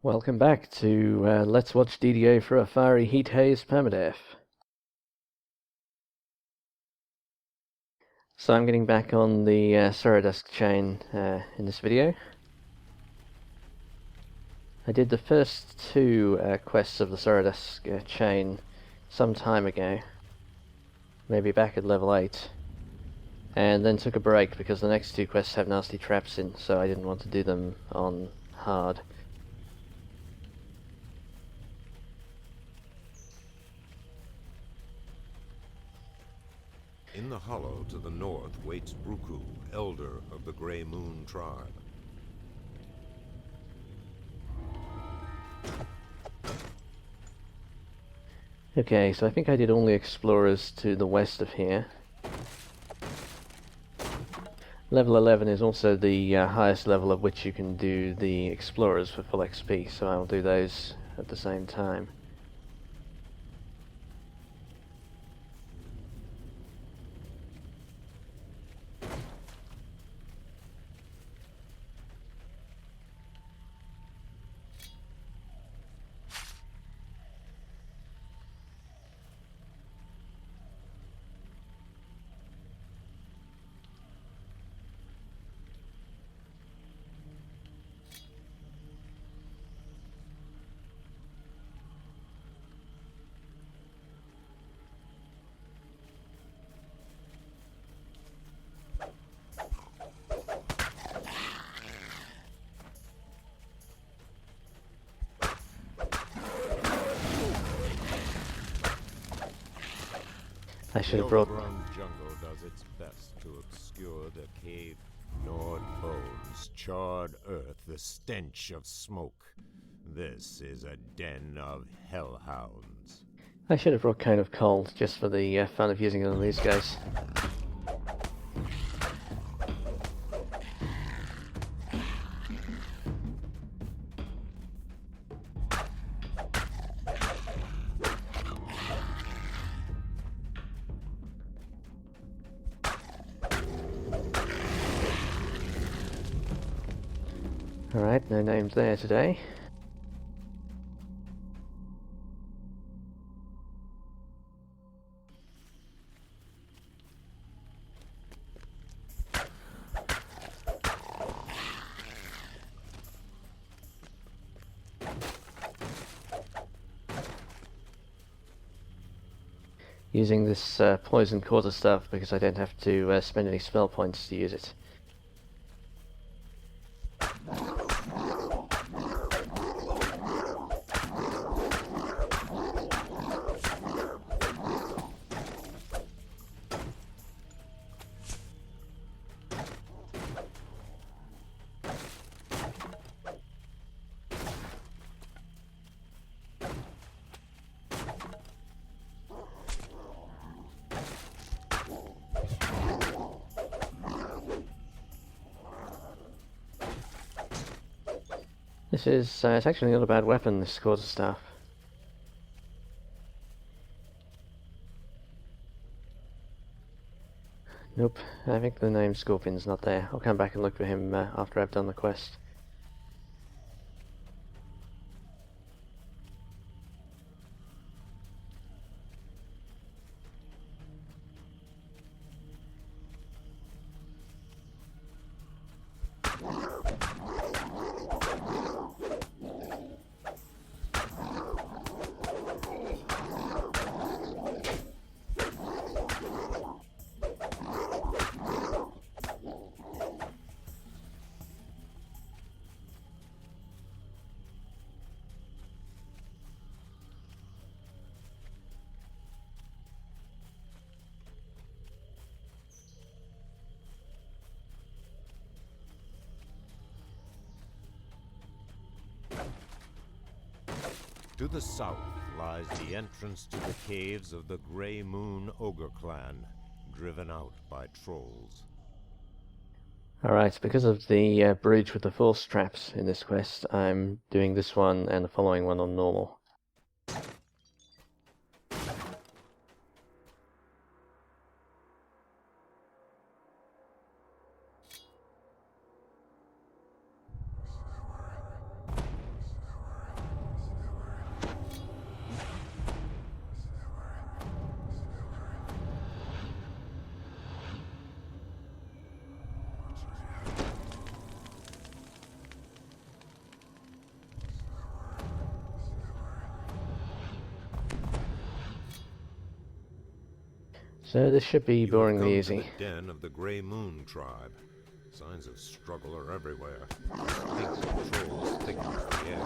Welcome back to Let's Watch DDO for a Fiery Heat Haze Permadeath. So I'm getting back on the Sorodusk chain in this video. I did the first two quests of the Sorodusk chain some time ago, maybe back at level 8, and then took a break because the next two quests have nasty traps in, so I didn't want to do them on hard. In the hollow to the north waits Bruku, elder of the Grey Moon tribe. Okay, so I think I did all the explorers to the west of here. Level 11 is also the highest level at which you can do the explorers for full XP, so I'll do those at the same time. I should have brought... The overgrown jungle does its best to obscure the cave. Gnawed bones, charred earth, the stench of smoke. This is a den of hellhounds. I should have brought Cone of Cold, just for the fun of using it on these guys. Alright, no names there today. Using this poison quarter stuff because I don't have to spend any spell points to use it. This is, it's actually not a bad weapon, this quarterstaff. Nope, I think the name Scorpion's not there. I'll come back and look for him after I've done the quest. To the south lies the entrance to the caves of the Grey Moon Ogre clan, driven out by trolls. Alright, because of the bridge with the force traps in this quest, I'm doing this one and the following one on normal. So this should be You have boringly come to easy. the den of the Grey Moon tribe. Signs of struggle are everywhere. Pink trolls thicken the air.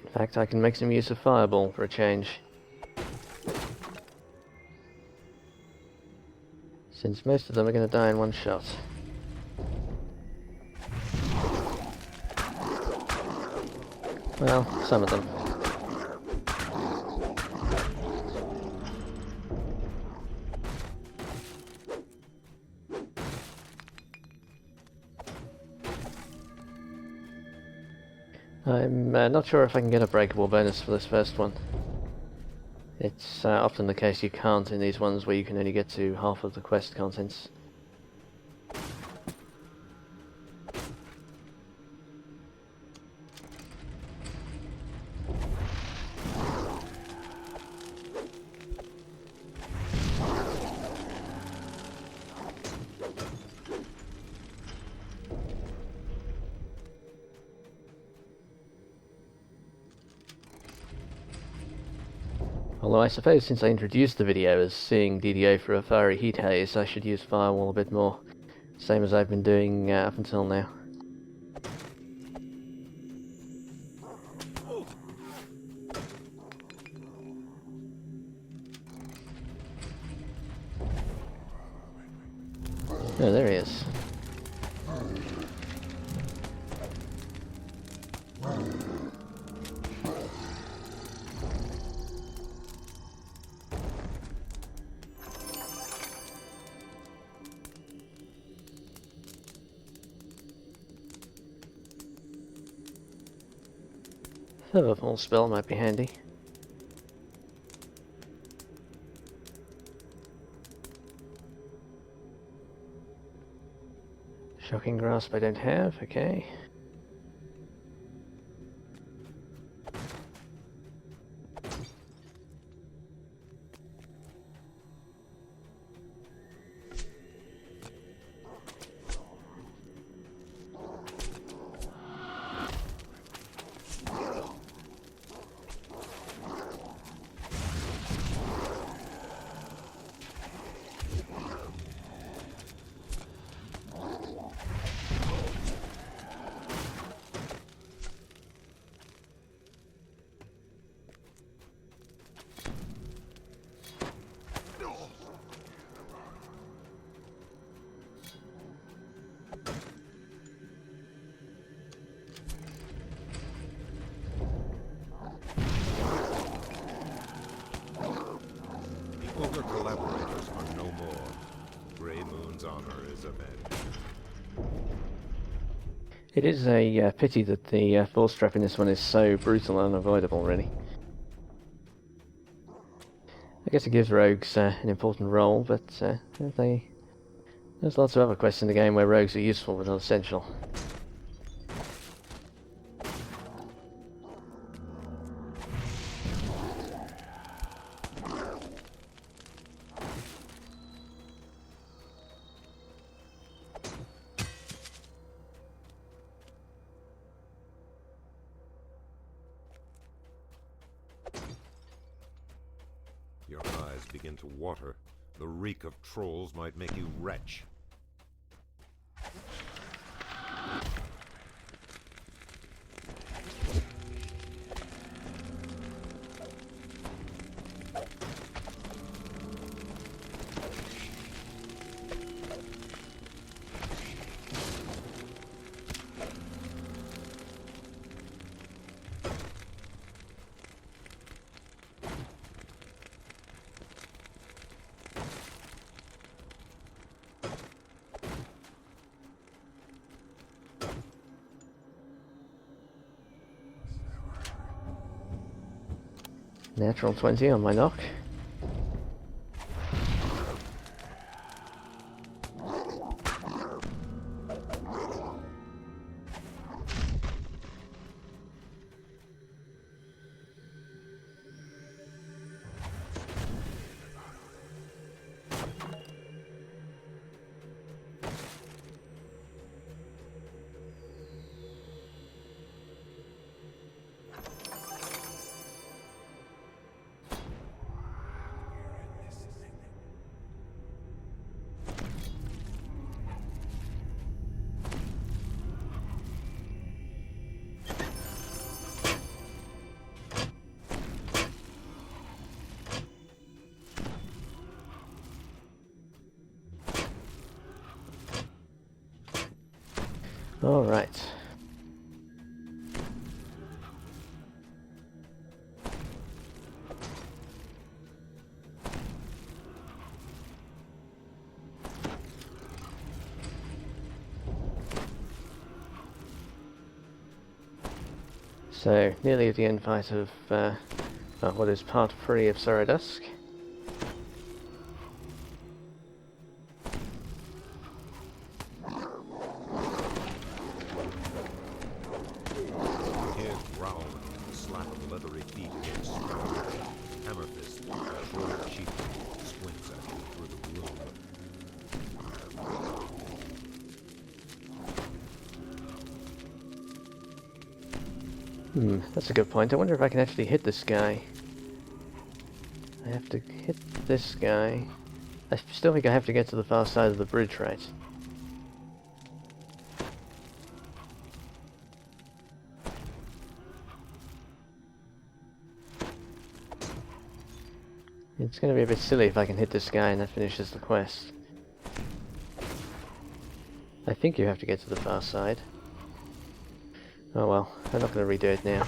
In fact, I can make some use of Fireball for a change. Since most of them are going to die in one shot. Well, some of them. I'm not sure if I can get a breakable bonus for this first one. It's often the case you can't in these ones where you can only get to half of the quest contents. Although I suppose since I introduced the video as seeing DDO through a fiery heat haze, I should use Firewall a bit more. Same as I've been doing up until now. Oh, there he is. A full spell might be handy. Shocking Grasp I don't have, okay. Ogre collaborators are no more. Grey Moon's honor is avenged. It is a pity that the force trap in this one is so brutal and unavoidable, really. I guess it gives rogues an important role, but there's lots of other quests in the game where rogues are useful but not essential. Your eyes begin to water. The reek of trolls might make you retch. Natural 20 on my knock. Alright. So, nearly at the end fight of what is part 3 of Saradusk. Hear growl, slap of leathery feet against stone. Hammer fist, short cheek, squints at you through the gloom. That's a good point. I wonder if I can actually hit this guy. I have to hit this guy. I still think I have to get to the far side of the bridge, right? It's going to be a bit silly if I can hit this guy and that finishes the quest. I think you have to get to the far side. Oh well, I'm not going to redo it now.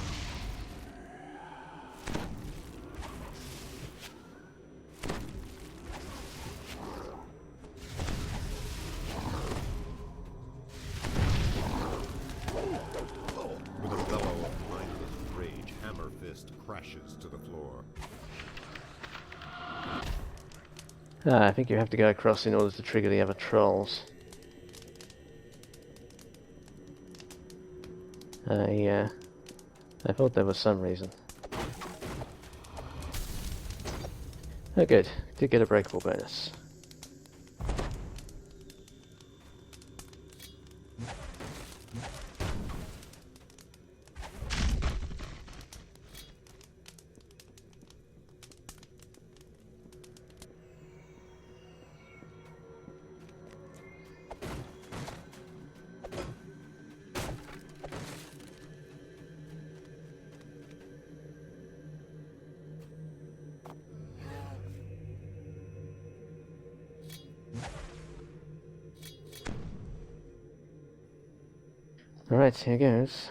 With a bellow of mindless rage, Hammer Fist crashes to the floor. I think you have to go across in order to trigger the other trolls. I thought there was some reason. Oh good, did get a breakable bonus. Alright, here goes.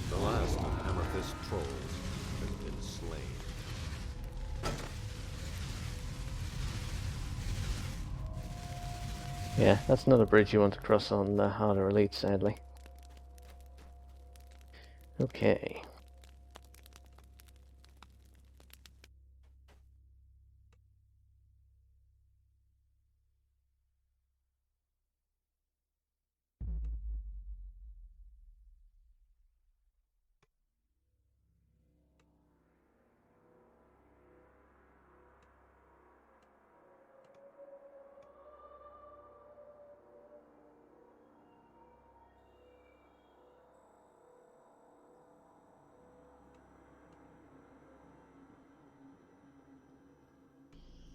The last of Hammer Fist trolls has been slain. Yeah, that's not a bridge you want to cross on harder elite, sadly. Okay.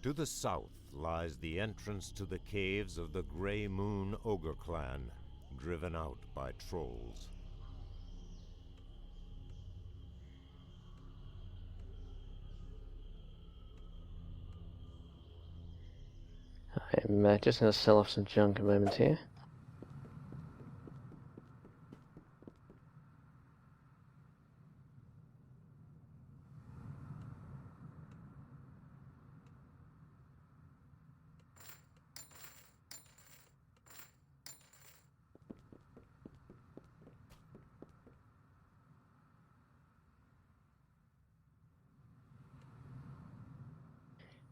To the south lies the entrance to the caves of the Grey Moon Ogre clan, driven out by trolls. I'm just going to sell off some junk a moment here.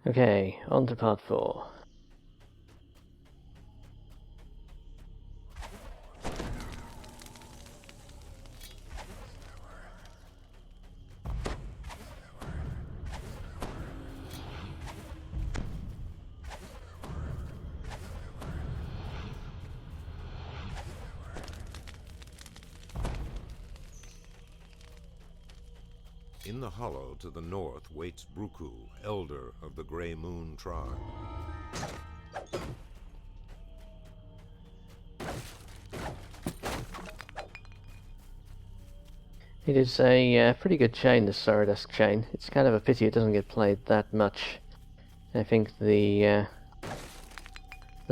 Okay, on to part 4. In the hollow to the north waits Bruku, elder of the Grey Moon tribe. It is a pretty good chain, this Saradusk chain. It's kind of a pity it doesn't get played that much. I think the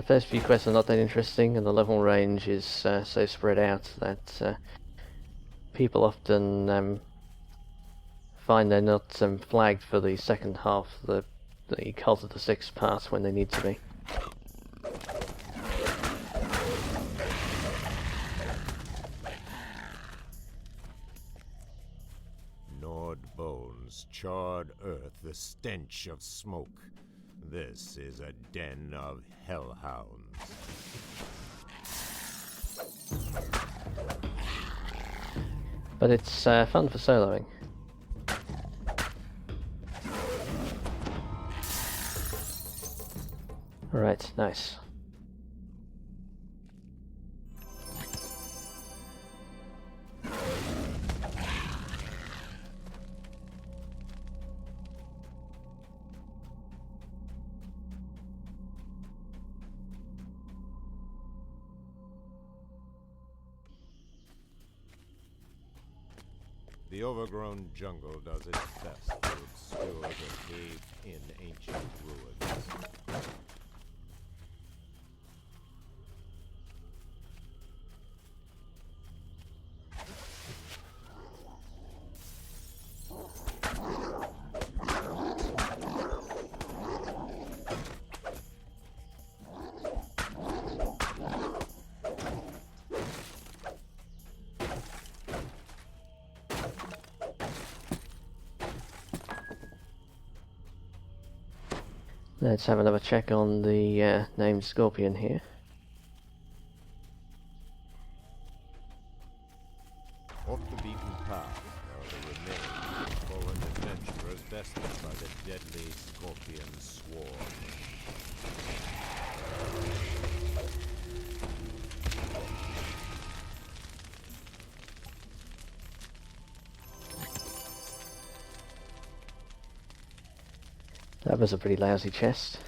first few quests are not that interesting, and the level range is so spread out that people often find they're not flagged for the second half, the Cult of the Sixth part, when they need to be. Gnawed bones, charred earth, the stench of smoke. This is a den of hellhounds. But it's fun for soloing. Alright, nice. The overgrown jungle does its best to obscure the caved-in ancient ruins. Let's have another check on the named scorpion here. Off the beaten path are the remains of fallen adventurers bested by the deadly scorpion swarm. That was a pretty lousy chest.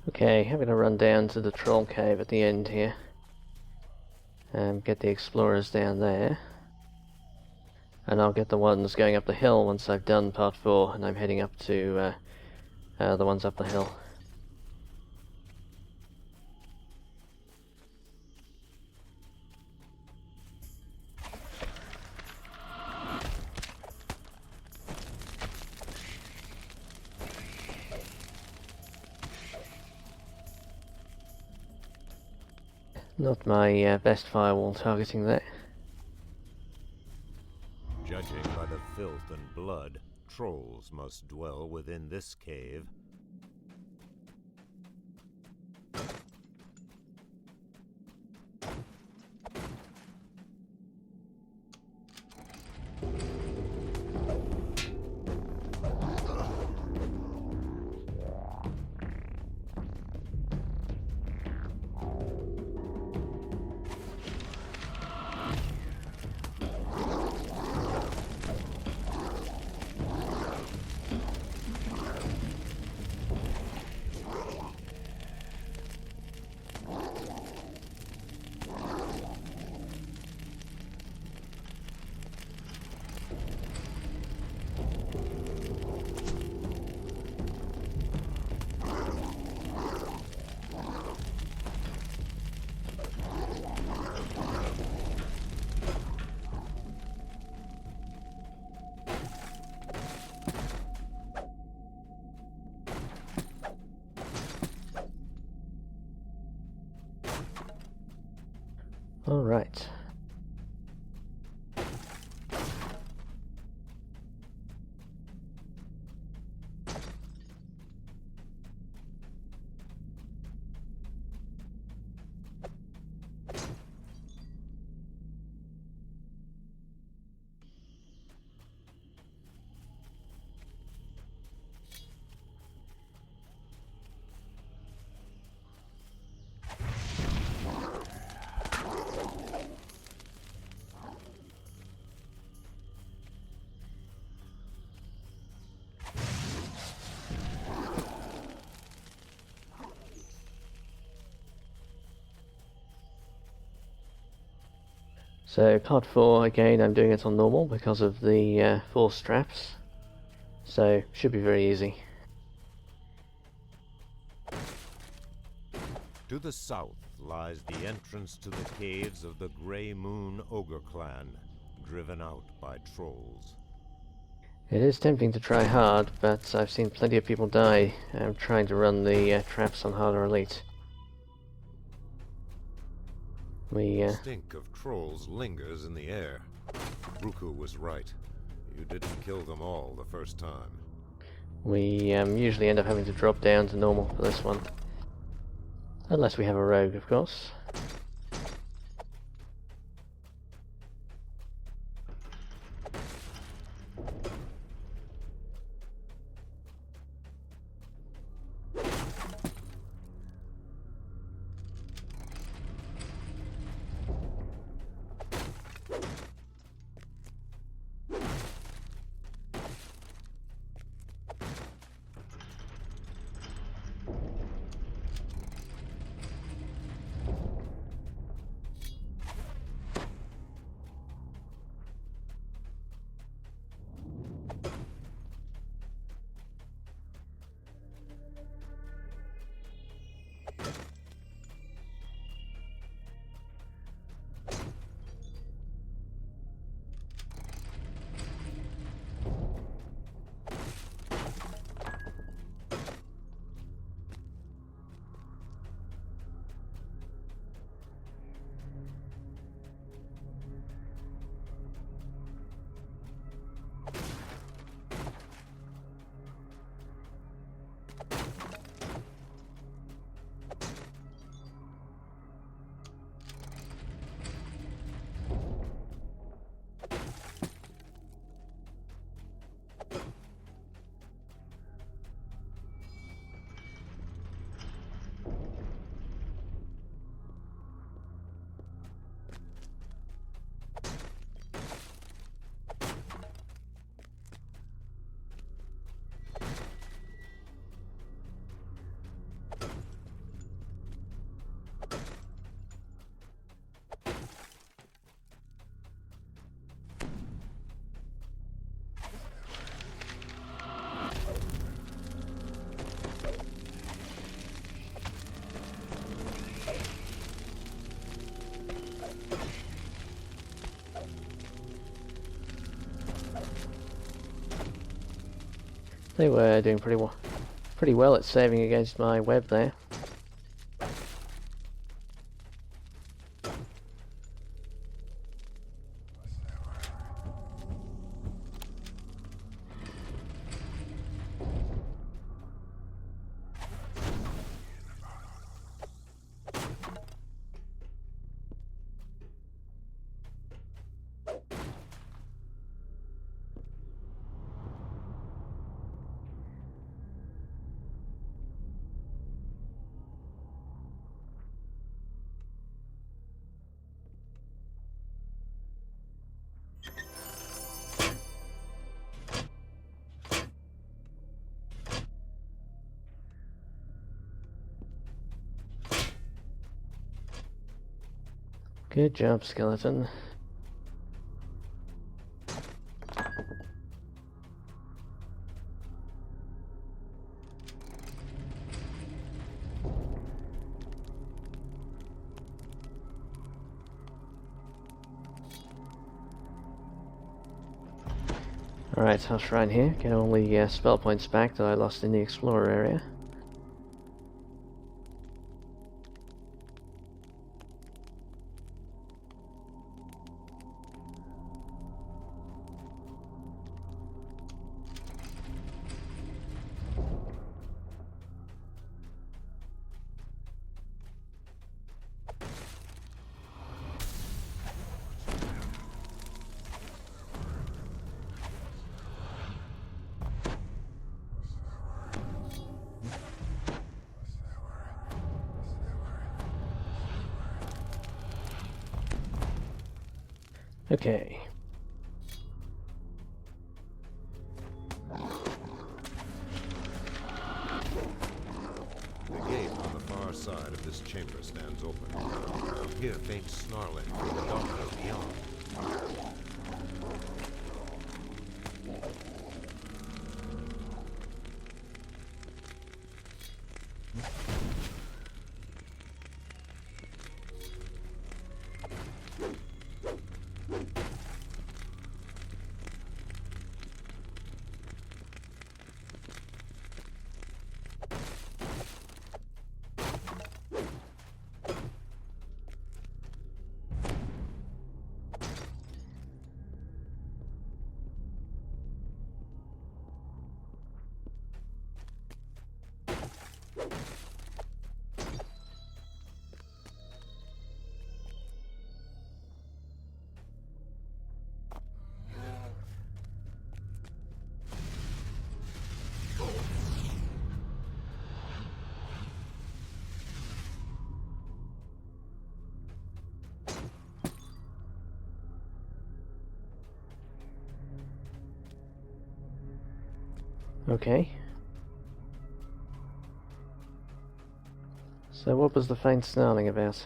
Okay, I'm going to run down to the troll cave at the end here and get the explorers down there, and I'll get the ones going up the hill once I've done part 4 and I'm heading up to the ones up the hill. Not my best firewall targeting there. Judging by the filth and blood, trolls must dwell within this cave. Alright. So part 4, again I'm doing it on normal because of the force straps, so should be very easy. To the south lies the entrance to the caves of the Grey Moon Ogre Clan, driven out by trolls. It is tempting to try hard, but I've seen plenty of people die trying to run the traps on harder elite. The stink of trolls lingers in the air. Ruku was right. You didn't kill them all the first time. We usually end up having to drop down to normal for this one. Unless we have a rogue, of course. They were doing pretty well at saving against my web there. Good job, skeleton. Alright, I'll shrine here. Get all the spell points back that I lost in the explorer area. Okay. The gate on the far side of this chamber stands open. You hear faint snarling from the doctor beyond. Okay. So what was the faint snarling about?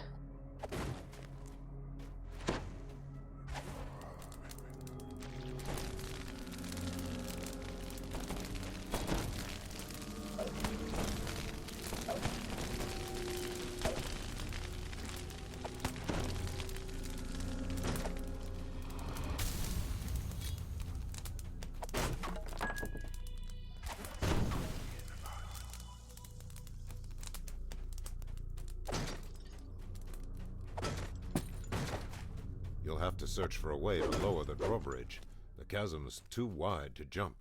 You'll have to search for a way to lower the drawbridge. The chasm's too wide to jump.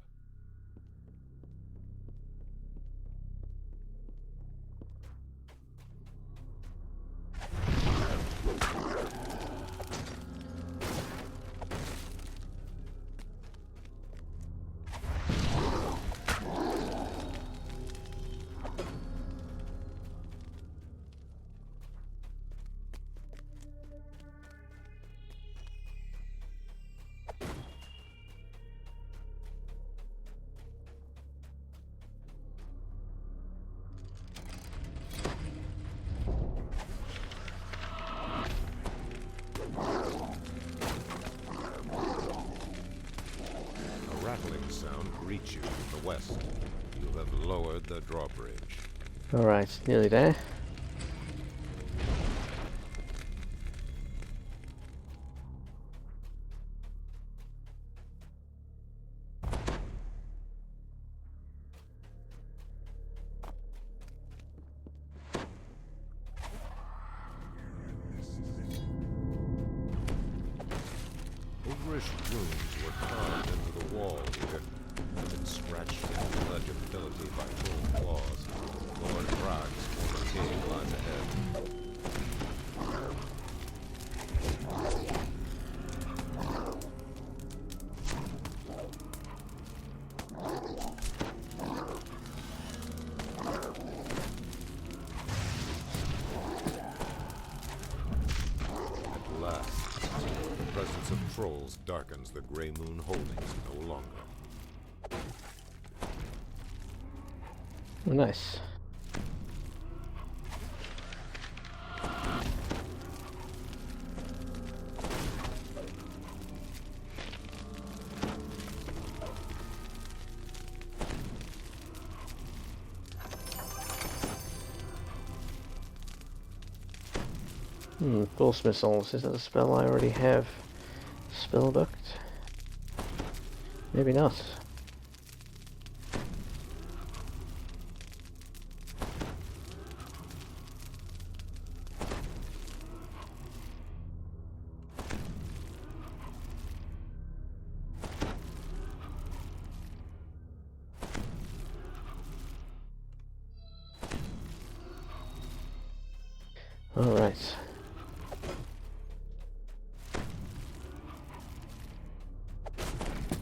Rattling sound greets you from the west. You have lowered the drawbridge. Alright, nearly there. Ogrish runes were carved into the wall here, and scratched into legibility by full claws. Lord Brag's former cave lies ahead. At last, the presence of trolls darkens the Grey Moon holdings no longer. Oh, nice. Force missiles. Is that a spell I already have spellbooked? Maybe not. All right.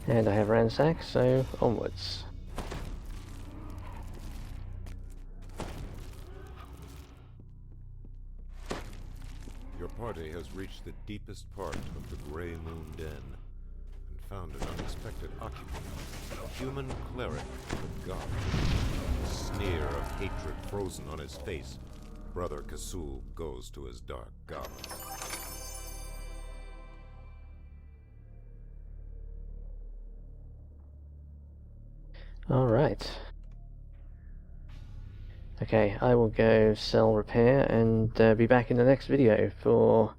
And I have ransack, so onwards. Your party party has reached the deepest part of the Grey Moon Den and found an unexpected occupant, a human cleric of the gods. A sneer of hatred frozen on his face, Brother Kasul goes to his dark goblin. Alright. Okay, I will go sell repair and be back in the next video for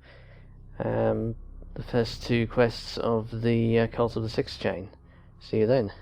the first two quests of the Cult of the Sixth Chain. See you then.